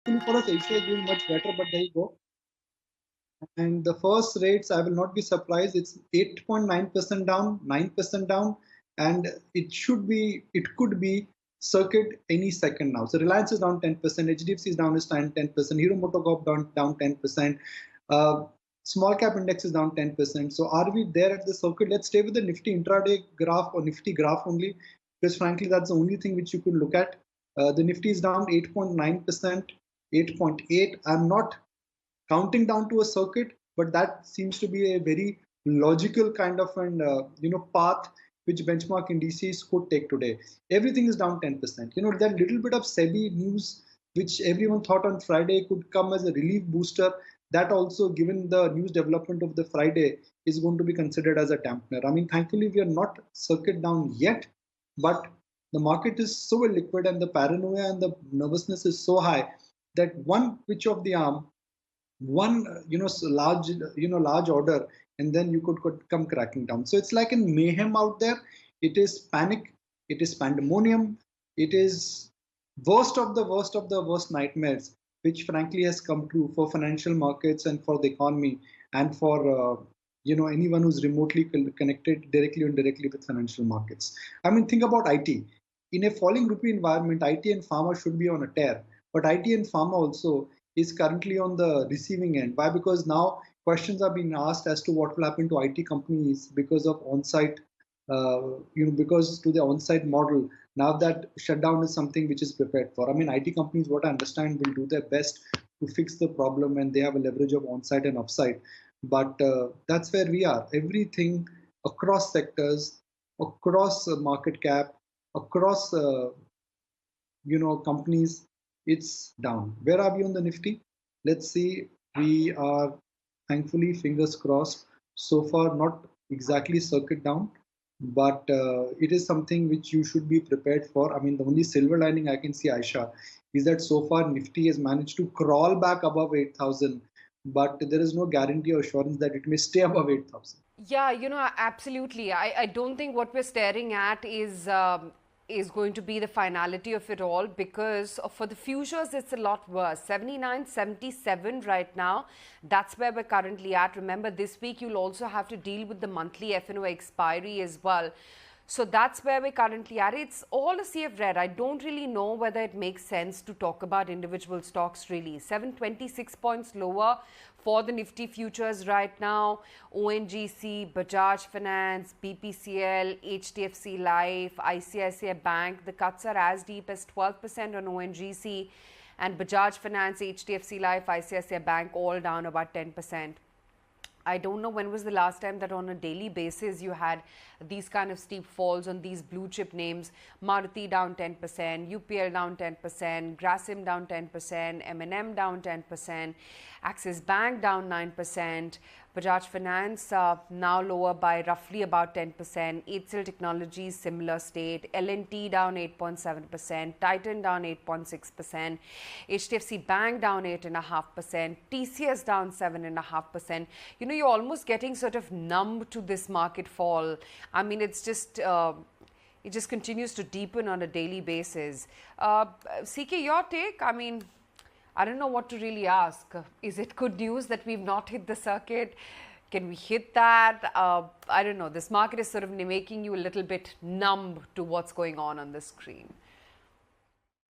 For us, Asia is doing much better, but there you go. And the first rates, I will not be surprised. It's 8.9% down, 9% down, and it could be circuit any second now. So Reliance is down 10%, HDFC is down 10%, Hero MotoCorp down 10%, uh, small cap index is down 10%. So are we there at the circuit? Let's stay with the Nifty intraday graph or Nifty graph only, because frankly, that's the only thing which you could look at. The Nifty is down 8.9%, 8.8. I'm not counting down to a circuit, but that seems to be a very logical kind of an path which benchmark indices could take today. Everything is down 10%. That little bit of SEBI news which everyone thought on Friday could come as a relief booster, that also, given the news development of the Friday, is going to be considered as a dampener. I mean, thankfully we are not circuit down yet, but the market is so liquid and the paranoia and the nervousness is so high that one pitch of the arm, one large order, and then you could come cracking down. So it's like a mayhem out there. It is panic, it is pandemonium, it is worst nightmares, which frankly has come true for financial markets and for the economy and for anyone who's remotely connected directly or indirectly with financial markets. I mean, think about IT. In a falling rupee environment, IT and pharma should be on a tear, but IT and pharma also is currently on the receiving end. Why? Because now questions are being asked as to what will happen to IT companies because of on-site, because to the on-site model. Now that shutdown is something which is prepared for. I mean, IT companies, what I understand, will do their best to fix the problem, and they have a leverage of on-site and off-site. But that's where we are. Everything across sectors, across market cap, across companies, it's down. Where are we on the Nifty? Let's see. We are thankfully, fingers crossed, so far not exactly circuit down, but it is something which you should be prepared for. I mean, the only silver lining I can see, Aisha, is that so far Nifty has managed to crawl back above 8,000, but there is no guarantee or assurance that it may stay above 8,000. Yeah, absolutely. I don't think what we're staring at is going to be the finality of it all, because for the futures, it's a lot worse. 79.77 right now. That's where we're currently at. Remember, this week you'll also have to deal with the monthly F&O expiry as well. So that's where we're currently at. It's all a sea of red. I don't really know whether it makes sense to talk about individual stocks really. 726 points lower for the Nifty futures right now. ONGC, Bajaj Finance, BPCL, HDFC Life, ICICI Bank. The cuts are as deep as 12% on ONGC, and Bajaj Finance, HDFC Life, ICICI Bank all down about 10%. I don't know when was the last time that on a daily basis you had these kind of steep falls on these blue chip names. Maruti down 10%, UPL down 10%, Grasim down 10%, M&M down 10%, Axis Bank down 9%, Bajaj Finance now lower by roughly about 10%, HCL Technologies similar state, L&T down 8.7%, Titan down 8.6%, HDFC Bank down 8.5%, TCS down 7.5%. You're almost getting sort of numb to this market fall. I mean, it's just it just continues to deepen on a daily basis. CK, your take? I mean, I don't know what to really ask. Is it good news that we've not hit the circuit? Can we hit that? I don't know. This market is sort of making you a little bit numb to what's going on the screen.